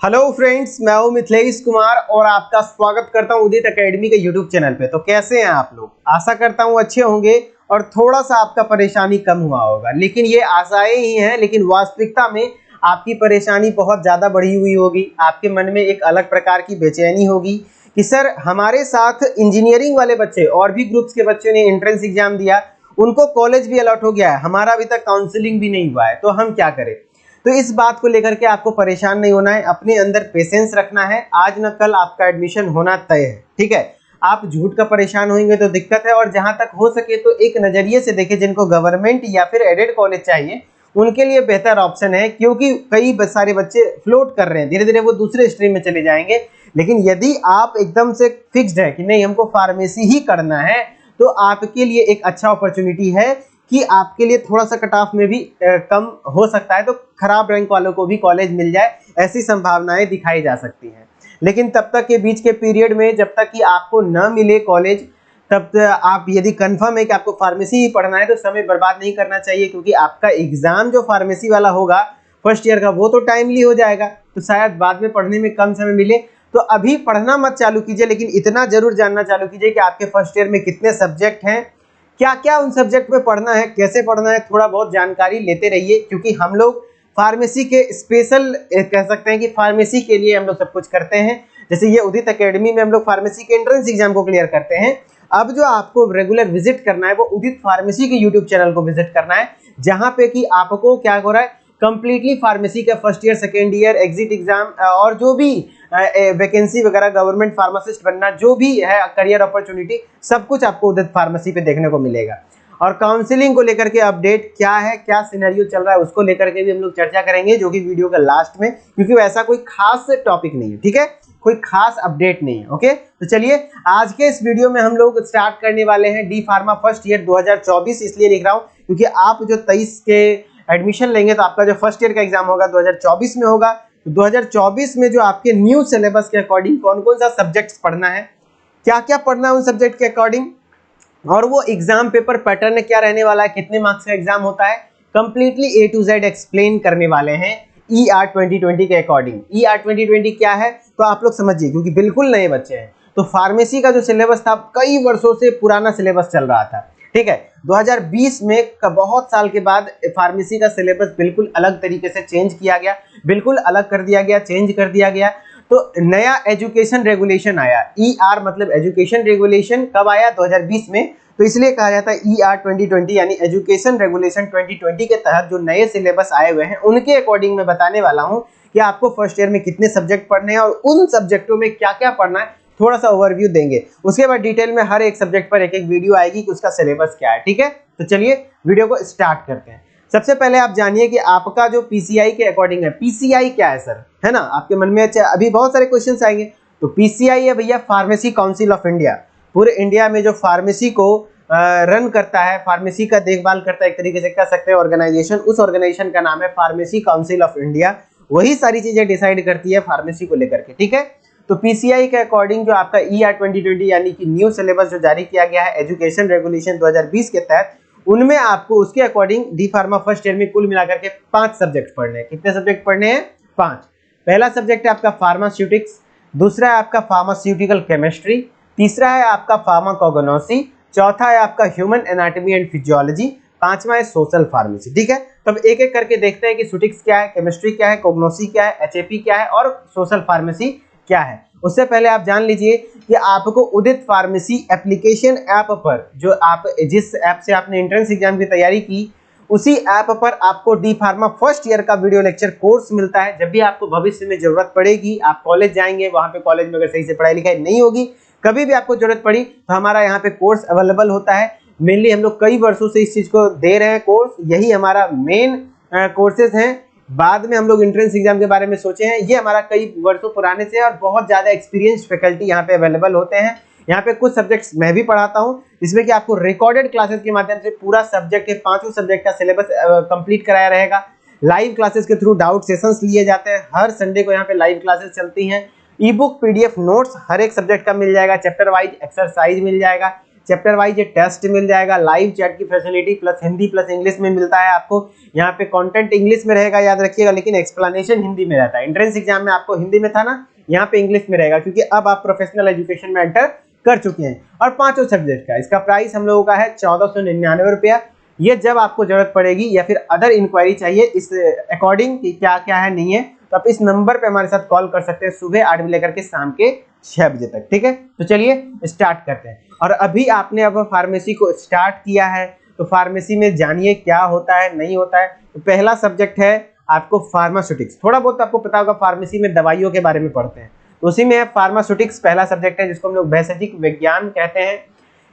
Hello friends, मैं हूं मिथिलेश कुमार और आपका स्वागत करता हूं उदित एकेडमी के यूट्यूब चैनल पे। तो कैसे हैं आप लोग? आशा करता हूं अच्छे होंगे और थोड़ा सा आपका परेशानी कम हुआ होगा। लेकिन ये आशाएं ही हैं, लेकिन वास्तविकता में आपकी परेशानी बहुत ज़्यादा बढ़ी हुई होगी। आपके मन में एक अलग प्रकार की बेचैनी होगी कि सर हमारे साथ इंजीनियरिंग वाले बच्चे और भी ग्रुप्स के बच्चों ने एंट्रेंस एग्जाम दिया, उनको कॉलेज भी अलॉट हो गया है, हमारा अभी तक काउंसलिंग भी नहीं हुआ है, तो हम क्या करें? तो इस बात को लेकर के आपको परेशान नहीं होना है, अपने अंदर पेशेंस रखना है। आज न कल आपका एडमिशन होना तय है, ठीक है। आप झूठ का परेशान होंगे तो दिक्कत है। और जहां तक हो सके तो एक नजरिए से देखें, जिनको गवर्नमेंट या फिर एडेड कॉलेज चाहिए उनके लिए बेहतर ऑप्शन है, क्योंकि कई सारे बच्चे फ्लोट कर रहे हैं, धीरे धीरे वो दूसरे स्ट्रीम में चले जाएंगे। लेकिन यदि आप एकदम से फिक्स्ड है कि नहीं हमको फार्मेसी ही करना है, तो आपके लिए एक अच्छा अपॉर्चुनिटी है कि आपके लिए थोड़ा सा कट ऑफ में भी कम हो सकता है, तो खराब रैंक वालों को भी कॉलेज मिल जाए, ऐसी संभावनाएं दिखाई जा सकती हैं। लेकिन तब तक के बीच के पीरियड में, जब तक कि आपको न मिले कॉलेज, तब तक आप यदि कंफर्म है कि आपको फार्मेसी ही पढ़ना है तो समय बर्बाद नहीं करना चाहिए, क्योंकि आपका एग्जाम जो फार्मेसी वाला होगा फर्स्ट ईयर का, वो तो टाइमली हो जाएगा, तो शायद बाद में पढ़ने में कम समय मिले। तो अभी पढ़ना मत चालू कीजिए, लेकिन इतना जरूर जानना चालू कीजिए कि आपके फर्स्ट ईयर में कितने सब्जेक्ट हैं, क्या क्या उन सब्जेक्ट में पढ़ना है, कैसे पढ़ना है, थोड़ा बहुत जानकारी लेते रहिए। क्योंकि हम लोग फार्मेसी के स्पेशल कह सकते हैं कि फार्मेसी के लिए हम लोग सब कुछ करते हैं। जैसे ये उदित एकेडमी में हम लोग फार्मेसी के एंट्रेंस एग्जाम को क्लियर करते हैं। अब जो आपको रेगुलर विजिट करना है वो उदित फार्मेसी के यूट्यूब चैनल को विजिट करना है, जहां पे कि आपको क्या हो रहा है, कंप्लीटली फार्मेसी का first year, second year, exit exam और जो भी वैकेंसी वगैरह, गवर्नमेंट फार्मासिस्ट बनना, जो भी है करियर अपॉर्चुनिटी, सब कुछ आपको उदित फार्मेसी पे देखने को मिलेगा। और काउंसलिंग को लेकर के अपडेट क्या है, क्या सिनेरियो चल रहा है, उसको लेकर के भी हम लोग चर्चा करेंगे, जो कि वीडियो का लास्ट में, क्योंकि वैसा कोई खास टॉपिक नहीं है, ठीक है, कोई खास अपडेट नहीं है। ओके, तो चलिए आज के इस वीडियो में हम लोग स्टार्ट करने वाले हैं डी फार्मा फर्स्ट ईयर 2024। इसलिए लिख रहा हूँ क्योंकि आप जो 23 के एडमिशन लेंगे तो आपका जो फर्स्ट ईयर का एग्जाम होगा 2024 में होगा। तो 2024 में जो आपके न्यू सिलेबस के अकॉर्डिंग कौन कौन सा सब्जेक्ट्स पढ़ना है, क्या क्या पढ़ना है उन सब्जेक्ट के अकॉर्डिंग, और वो एग्जाम पेपर पैटर्न क्या रहने वाला है, कितने मार्क्स का एग्जाम होता है, completely A to Z explain करने वाले हैं ER 2020 के अकॉर्डिंग। ER 2020 क्या है तो आप लोग समझिए, क्योंकि बिल्कुल नए बच्चे हैं। तो फार्मेसी का जो सिलेबस था कई वर्षों से पुराना सिलेबस चल रहा था, ठीक है। 2020 में बहुत साल के बाद फार्मेसी का सिलेबस बिल्कुल अलग तरीके से चेंज किया गया, बिल्कुल अलग कर दिया गया, चेंज कर दिया गया। तो नया एजुकेशन रेगुलेशन आया, ER मतलब एजुकेशन रेगुलेशन कब आया? 2020 में। तो इसलिए कहा जाता है ER 2020, यानी एजुकेशन रेगुलेशन 2020 के तहत जो नए सिलेबस आए हुए हैं उनके अकॉर्डिंग मैं बताने वाला हूं कि आपको फर्स्ट ईयर में कितने सब्जेक्ट पढ़ने हैं और उन सब्जेक्टों में क्या क्या पढ़ना है, थोड़ा सा ओवरव्यू देंगे। उसके बाद डिटेल में हर एक सब्जेक्ट पर एक एक वीडियो आएगी कि उसका सिलेबस क्या है, ठीक है। तो चलिए वीडियो को स्टार्ट करते हैं। सबसे पहले आप जानिए कि आपका जो PCI के अकॉर्डिंग है, PCI क्या है सर, है ना, आपके मन में अच्छा अभी बहुत सारे क्वेश्चंस आएंगे। तो PCI है भैया फार्मेसी काउंसिल ऑफ इंडिया। पूरे इंडिया में जो फार्मेसी को रन करता है, फार्मेसी का देखभाल करता है, एक तरीके से कह सकते हैं ऑर्गेनाइजेशन, उस ऑर्गेनाइजेशन का नाम है फार्मेसी काउंसिल ऑफ इंडिया। वही सारी चीजें डिसाइड करती है फार्मेसी को लेकर के, ठीक है। तो PCI के अकॉर्डिंग जो आपका ER 2020 यानी कि न्यू सिलेबस जो जारी किया गया है एजुकेशन रेगुलेशन 2020 के तहत, उनमें आपको उसके according D pharma first year में कुल मिलाकर के 5 सब्जेक्ट पढ़ने हैं। कितने सब्जेक्ट पढ़ने हैं? 5। पहला सब्जेक्ट है आपका फार्मास्यूटिक्स, दूसरा है आपका फार्मास्यूटिकल केमिस्ट्री, तीसरा है आपका फार्माकोगनोसी, चौथा है आपका ह्यूमन एनाटॉमी एंड फिजियोलॉजी, पांचवा है सोशल फार्मेसी, ठीक है। तब एक एक करके देखते हैं कि सूटिक्स क्या है, केमिस्ट्री क्या है, कोगनोसी क्या है, HAP क्या है और सोशल फार्मेसी क्या है। उससे पहले आप जान लीजिए कि आपको उदित फार्मेसी एप्लीकेशन ऐप पर, जो आप जिस ऐप से आपने एंट्रेंस एग्जाम की तैयारी की, उसी ऐप पर आपको डी फार्मा फर्स्ट ईयर का वीडियो लेक्चर कोर्स मिलता है। जब भी आपको भविष्य में जरूरत पड़ेगी, आप कॉलेज जाएंगे, वहां पे कॉलेज में अगर सही से पढ़ाई लिखाई नहीं होगी, कभी भी आपको जरूरत पड़ी तो हमारा यहाँ पे कोर्स अवेलेबल होता है। मेनली हम लोग कई वर्षों से इस चीज को दे रहे हैं कोर्स, यही हमारा मेन कोर्सेज हैं। बाद में हम लोग एंट्रेंस एग्जाम के बारे में सोचे हैं, ये हमारा कई वर्षों पुराने से और बहुत ज्यादा एक्सपीरियंस फैकल्टी यहाँ पे अवेलेबल होते हैं। यहाँ पे कुछ सब्जेक्ट्स मैं भी पढ़ाता हूँ, जिसमें कि आपको रिकॉर्डेड क्लासेस के माध्यम से पूरा सब्जेक्ट के 5 सब्जेक्ट का सिलेबस कंप्लीट कराया रहेगा। लाइव क्लासेस के थ्रू डाउट सेशंस लिए जाते हैं, हर संडे को यहाँ पे लाइव क्लासेस चलती हैं। ई बुक PDF नोट्स हर एक सब्जेक्ट का मिल जाएगा, चैप्टर वाइज एक्सरसाइज मिल जाएगा, चैप्टर वाइज ये टेस्ट मिल जाएगा, लाइव चैट की facility plus Hindi plus English में मिलता है आपको। यहाँ पे कंटेंट इंग्लिश में रहेगा याद रखिएगा, लेकिन एक्सप्लेनेशन हिंदी में रहता है। एंट्रेंस एग्जाम में आपको हिंदी में था ना, यहाँ पे इंग्लिश में रहेगा, क्योंकि अब आप प्रोफेशनल एजुकेशन में एंटर कर चुके हैं। और पांचों सब्जेक्ट का इसका प्राइस हम लोगों का है 1499 रुपया। ये जब आपको जरूरत पड़ेगी या फिर अदर इंक्वायरी चाहिए इस अकॉर्डिंग कि क्या क्या है नहीं है, तो आप इस नंबर पे हमारे साथ कॉल कर सकते हैं सुबह 8 बजे लेकर के शाम के 6 बजे तक। ठीक है, तो चलिए स्टार्ट करते हैं। और अभी आपने अब फार्मेसी को स्टार्ट किया है, तो फार्मेसी में जानिए क्या होता है नहीं होता है। तो पहला सब्जेक्ट है आपको फार्मास्यूटिक्स। थोड़ा बहुत आपको पता होगा, फार्मेसी में दवाइयों के बारे में पढ़ते हैं, उसी में फार्मास्यूटिक्स पहला सब्जेक्ट है, जिसको हम लोग वैद्यकीय विज्ञान कहते हैं।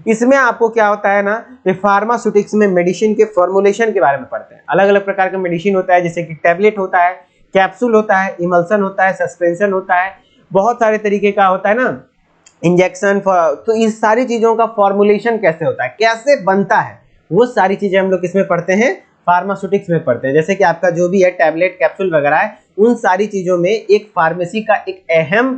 इसमें आपको क्या होता है ना, फार्मास्यूटिक्स में मेडिसिन के फॉर्मुलेशन के बारे में पढ़ते हैं। अलग अलग प्रकार का मेडिसिन होता है, जैसे कि टैबलेट होता है, कैप्सूल होता है, इमल्सन होता है, सस्पेंशन होता है, बहुत सारे तरीके का होता है ना, इंजेक्शन। तो इस सारी चीजों का फॉर्मुलेशन कैसे होता है, कैसे बनता है, वो सारी चीजें हम लोग किसमें पढ़ते हैं, फार्मास्यूटिक्स में पढ़ते हैं। जैसे कि आपका जो भी है टैबलेट कैप्सूल वगैरह है, उन सारी चीजों में एक फार्मेसी का एक अहम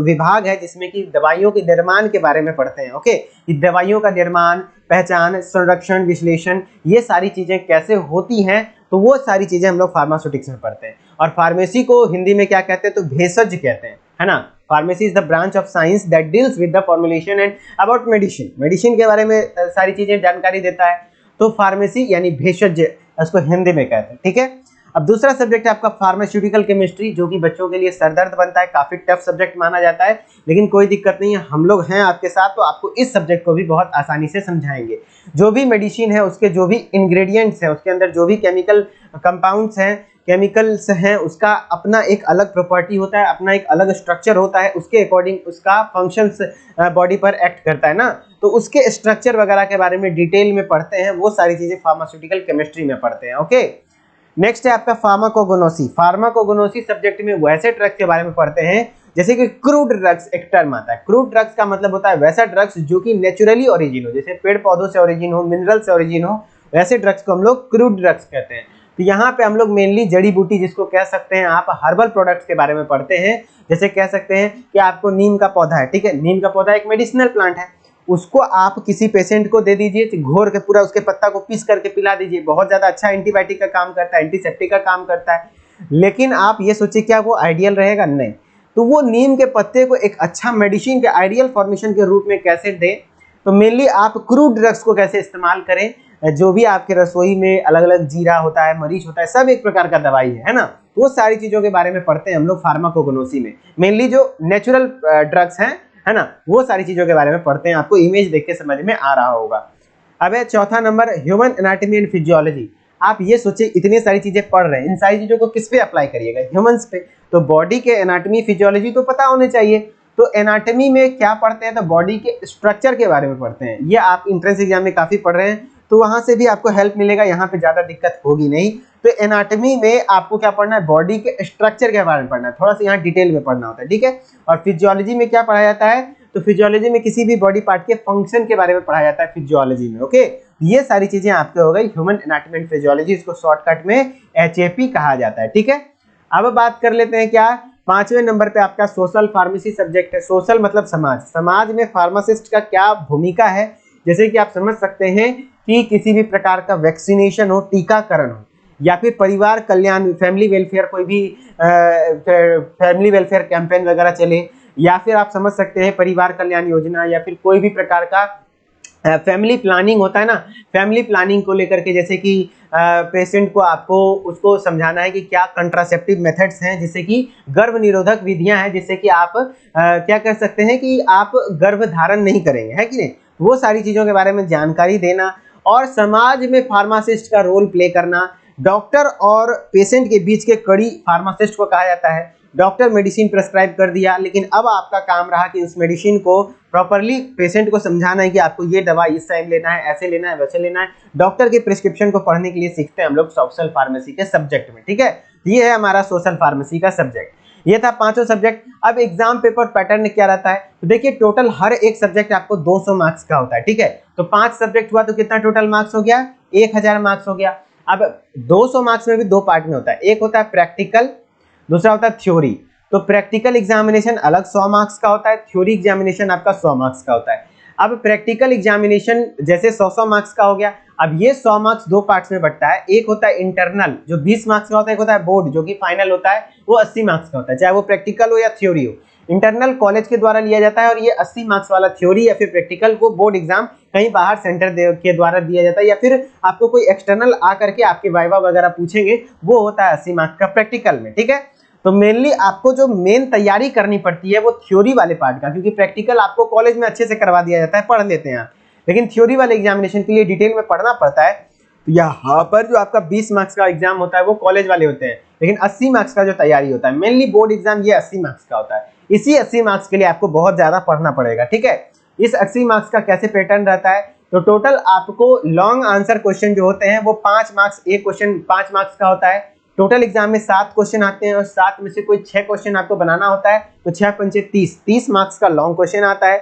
विभाग है, जिसमें कि दवाइयों के निर्माण के बारे में पढ़ते हैं। ओके, दवाइयों का निर्माण, पहचान, संरक्षण, विश्लेषण, ये सारी चीजें कैसे होती हैं, तो वो सारी चीजें हम लोग फार्मास्यूटिक्स में पढ़ते हैं। और फार्मेसी को हिंदी में क्या कहते हैं, तो भेषज कहते हैं, है ना। Pharmacy is the branch of science that deals with the formulation and about medicine. Medicine के बारे में सारी चीजें जानकारी देता है, तो फार्मेसी यानी भेषज इसको हिंदी में कहते हैं। ठीक है, अब दूसरा सब्जेक्ट है आपका फार्मास्यूटिकल केमिस्ट्री, जो कि बच्चों के लिए सरदर्द बनता है, काफी टफ सब्जेक्ट माना जाता है, लेकिन कोई दिक्कत नहीं है, हम लोग हैं आपके साथ, तो आपको इस सब्जेक्ट को भी बहुत आसानी से समझाएंगे। जो भी मेडिसिन है, उसके जो भी इंग्रेडिएंट्स हैं, उसके अंदर जो भी केमिकल कंपाउंड्स हैं, केमिकल्स हैं, उसका अपना एक अलग प्रॉपर्टी होता है, अपना एक अलग स्ट्रक्चर होता है, उसके अकॉर्डिंग उसका फंक्शंस बॉडी पर एक्ट करता है ना, तो उसके स्ट्रक्चर वगैरह के बारे में डिटेल में पढ़ते हैं। वो सारी चीजें फार्मास्यूटिकल केमिस्ट्री में पढ़ते हैं। ओके, नेक्स्ट है आपका फार्माकोगनोसी। फार्माकोगनोसी सब्जेक्ट में वैसे ड्रग्स के बारे में पढ़ते हैं, जैसे कि क्रूड ड्रग्स एक टर्म आता है। क्रूड ड्रग्स का मतलब होता है वैसा ड्रग्स जो कि नेचुरली ओरिजिन हो, जैसे पेड़ पौधों से ओरिजिन हो, मिनरल से ओरिजिन हो, वैसे ड्रग्स को हम लोग क्रूड ड्रग्स कहते हैं। तो यहाँ पे हम लोग मेनली जड़ी बूटी, जिसको कह सकते हैं आप हर्बल प्रोडक्ट्स के बारे में पढ़ते हैं। जैसे कह सकते हैं कि आपको नीम का पौधा है, ठीक है, नीम का पौधा एक मेडिसिनल प्लांट है, उसको आप किसी पेशेंट को दे दीजिए, घोर के पूरा उसके पत्ता को पीस करके पिला दीजिए, बहुत ज्यादा अच्छा एंटीबायोटिक का काम करता है, एंटीसेप्टिक का काम करता है। लेकिन आप ये सोचिए क्या वो आइडियल रहेगा, नहीं। तो वो नीम के पत्ते को एक अच्छा मेडिसिन के आइडियल फॉर्मेशन के रूप में कैसे दें, तो मेनली आप क्रूड ड्रग्स को कैसे इस्तेमाल करें। जो भी आपके रसोई में अलग अलग जीरा होता है, मरीच होता है, सब एक प्रकार का दवाई है ना, तो वो सारी चीजों के बारे में पढ़ते हैं हम लोग फार्माकोगनोसी में। मेनली जो नेचुरल ड्रग्स हैं, है ना, वो सारी चीजों के बारे में पढ़ते हैं। आपको इमेज देख के समझ में आ रहा होगा। अब है चौथा number human anatomy and physiology. आप ये सोचिए इतनी सारी चीजें पढ़ रहे हैं, इन सारी चीजों को किस पे अप्लाई करिएगा, ह्यूमंस पे। तो बॉडी के एनाटॉमी फिजियोलॉजी तो पता होने चाहिए। तो एनाटॉमी में क्या पढ़ते हैं, तो बॉडी के स्ट्रक्चर के बारे में पढ़ते हैं। ये आप एंट्रेंस एग्जाम में काफी पढ़ रहे हैं, तो वहां से भी आपको हेल्प मिलेगा, यहाँ पे ज्यादा दिक्कत होगी नहीं। तो एनाटॉमी में आपको क्या पढ़ना है, बॉडी के स्ट्रक्चर के बारे में पढ़ना है, थोड़ा सा यहाँ डिटेल में पढ़ना होता है। ठीक है, और फिजियोलॉजी में क्या पढ़ाया जाता है, तो फिजियोलॉजी में किसी भी बॉडी पार्ट के फंक्शन के बारे में पढ़ाया जाता है फिजियोलॉजी में। ओके, ये सारी चीजें आपके हो गई ह्यूमन एनाटॉमी एंड फिजियोलॉजी, इसको शॉर्टकट में HAP कहा जाता है। ठीक है, अब बात कर लेते हैं क्या, पांचवें नंबर पे आपका सोशल फार्मेसी सब्जेक्ट है। सोशल मतलब समाज, समाज में फार्मासिस्ट का क्या भूमिका है। जैसे कि आप समझ सकते हैं कि किसी भी प्रकार का वैक्सीनेशन हो, टीकाकरण हो, या फिर परिवार कल्याण, फैमिली वेलफेयर, कोई भी फैमिली वेलफेयर कैंपेन वगैरह चले, या फिर आप समझ सकते हैं परिवार कल्याण योजना, या फिर कोई भी प्रकार का फैमिली प्लानिंग होता है ना, फैमिली प्लानिंग को लेकर के, जैसे कि पेशेंट को आपको उसको समझाना है कि क्या कंट्रासेप्टिव मेथड्स हैं, जैसे कि गर्भ निरोधक विधियां हैं, जिससे कि आप क्या कर सकते हैं कि आप गर्भ धारण नहीं करेंगे, है कि नहीं। वो सारी चीज़ों के बारे में जानकारी देना, और समाज में फार्मासिस्ट का रोल प्ले करना। डॉक्टर और पेशेंट के बीच के कड़ी फार्मासिस्ट को कहा जाता है। डॉक्टर मेडिसिन प्रेस्क्राइब कर दिया, लेकिन अब आपका काम रहा कि उस मेडिसिन को प्रॉपर्ली पेशेंट को समझाना है कि आपको ये दवा इस टाइम लेना है, ऐसे लेना है, वैसे लेना है। डॉक्टर के प्रिस्क्रिप्शन को पढ़ने के लिए सीखते हैं हम लोग सोशल फार्मेसी के सब्जेक्ट में। ठीक है, ये है हमारा सोशल फार्मेसी का सब्जेक्ट। ये था पांचों सब्जेक्ट। अब एग्जाम पेपर पैटर्न क्या रहता है, तो देखिए टोटल हर एक सब्जेक्ट आपको 200 मार्क्स का होता है। ठीक है, तो 5 सब्जेक्ट हुआ तो कितना टोटल मार्क्स हो गया, 1000 मार्क्स हो गया। अब 200 मार्क्स में भी 2 पार्ट में होता है, एक होता है प्रैक्टिकल, दूसरा होता है थ्योरी। तो प्रैक्टिकल एग्जामिनेशन अलग 100 मार्क्स का होता है, थ्योरी एग्जामिनेशन आपका 100 मार्क्स का होता है। अब प्रैक्टिकल एग्जामिनेशन जैसे 100 मार्क्स का हो गया। अब ये 100 मार्क्स दो पार्ट्स में बंटता है, एक होता है इंटरनल जो 20 मार्क्स का होता है, एक होता है बोर्ड जो कि फाइनल होता है वो 80 मार्क्स का होता है, चाहे वो प्रैक्टिकल हो या थ्योरी हो। इंटरनल कॉलेज के द्वारा लिया जाता है और ये 80 मार्क्स वाला थ्योरी या फिर प्रैक्टिकल को बोर्ड एग्जाम कहीं बाहर सेंटर के द्वारा दिया जाता है, या फिर आपको कोई एक्सटर्नल आकर के आपके वाइवा वगैरह पूछेंगे, वो होता है 80 मार्क्स का प्रैक्टिकल में। ठीक है, तो मेनली आपको जो मेन तैयारी करनी पड़ती है वो थ्योरी वाले पार्ट का, क्योंकि प्रैक्टिकल आपको कॉलेज में अच्छे से करवा दिया जाता है, पढ़ लेते हैं आप, लेकिन थ्योरी वाले एग्जामिनेशन के लिए डिटेल में पढ़ना पड़ता है। तो यहाँ पर जो आपका 20 मार्क्स का एग्जाम होता है वो कॉलेज वाले होते हैं, लेकिन 80 मार्क्स का जो तैयारी होता है मेनली बोर्ड एग्जाम ये 80 मार्क्स का होता है। इसी 80 मार्क्स के लिए आपको बहुत ज्यादा पढ़ना पड़ेगा। ठीक है, इस 80 मार्क्स का कैसे पैटर्न रहता है, तो टोटल आपको लॉन्ग आंसर क्वेश्चन जो होते हैं वो 5 मार्क्स, एक क्वेश्चन 5 मार्क्स का होता है। टोटल एग्जाम में 7 क्वेश्चन आते हैं और 7 में से कोई 6 क्वेश्चन आपको बनाना होता है, तो 6 पंचे 30 मार्क्स का लॉन्ग क्वेश्चन आता है।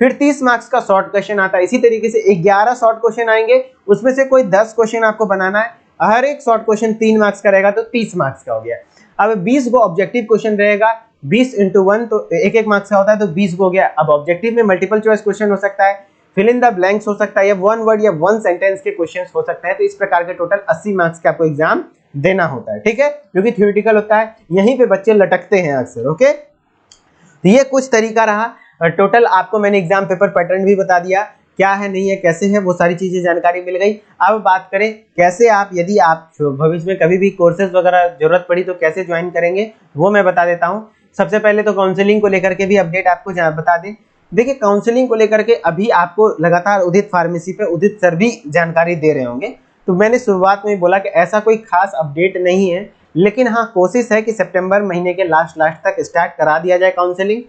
फिर 30 मार्क्स का शॉर्ट क्वेश्चन आता है। इसी तरीके से 11 शॉर्ट क्वेश्चन आएंगे, उसमें से कोई 10 क्वेश्चन आपको बनाना है। हर एक शॉर्ट क्वेश्चन 3 मार्क्स का रहेगा, तो 30 मार्क्स का हो गया। अब 20 को ऑब्जेक्टिव क्वेश्चन रहेगा, 20 × 1 तो 1 मार्क्स का होता है, तो 20 को हो गया। अब ऑब्जेक्टिव में मल्टीपल चॉइस क्वेश्चन हो सकता है, फिल इन द ब्लैंक्स हो सकता है, या 1 वर्ड या 1 सेंटेंस के क्वेश्चन हो सकते हैं। तो इस प्रकार के टोटल 80 मार्क्स का आपको एग्जाम देना होता है। ठीक है, क्योंकि थ्योरेटिकल होता है, यहीं पे बच्चे लटकते हैं अक्सर। ओके, तो ये कुछ तरीका रहा। टोटल आपको मैंने एग्जाम पेपर पैटर्न भी बता दिया, क्या है नहीं है कैसे है, वो सारी चीजें जानकारी मिल गई। अब बात करें कैसे आप, यदि आप भविष्य में कभी भी कोर्सेज वगैरह जरूरत पड़ी तो कैसे ज्वाइन करेंगे, वो मैं बता देता हूँ। सबसे पहले तो काउंसलिंग को लेकर के भी अपडेट आपको बता दें। देखिए, काउंसलिंग को लेकर के अभी आपको लगातार उदित फार्मेसी पे उदित सर भी जानकारी दे रहे होंगे। तो मैंने शुरुआत में बोला कि ऐसा कोई खास अपडेट नहीं है, लेकिन हाँ कोशिश है कि सितंबर महीने के लास्ट तक स्टार्ट करा दिया जाए काउंसलिंग,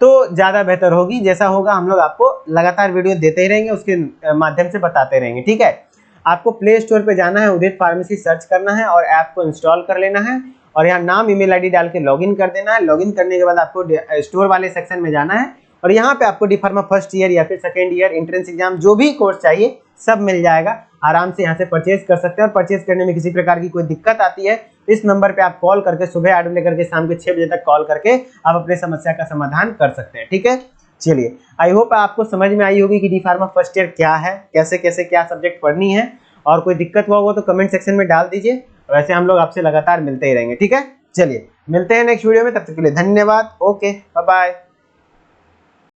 तो ज़्यादा बेहतर होगी। जैसा होगा हम लोग आपको लगातार वीडियो देते ही रहेंगे, उसके माध्यम से बताते रहेंगे। ठीक है, आपको प्ले स्टोर पे जाना है, उदित फार्मेसी सर्च करना है और ऐप को इंस्टॉल कर लेना है, और यहाँ नाम ईमेल आईडी डाल के लॉगिन कर देना है। लॉगिन करने के बाद आपको स्टोर वाले सेक्शन में जाना है और यहाँ पे आपको डी फार्मा फर्स्ट ईयर या फिर सेकेंड ईयर एंट्रेंस एग्जाम जो भी कोर्स चाहिए सब मिल जाएगा। आराम से यहाँ से परचेज कर सकते हैं, और परचेज करने में किसी प्रकार की कोई दिक्कत आती है इस नंबर पे आप कॉल करके सुबह 8 बजे लेकर के शाम के 6 बजे तक कॉल करके आप अपने समस्या का समाधान कर सकते हैं। ठीक है, चलिए, आई होप आपको समझ में आई होगी कि डी फार्मा फर्स्ट ईयर क्या है, कैसे कैसे क्या सब्जेक्ट पढ़नी है, और कोई दिक्कत हुआ हो तो कमेंट सेक्शन में डाल दीजिए। वैसे हम लोग आपसे लगातार मिलते ही रहेंगे। ठीक है, चलिए मिलते हैं नेक्स्ट वीडियो में, तब तक के लिए धन्यवाद। Okay, bye bye.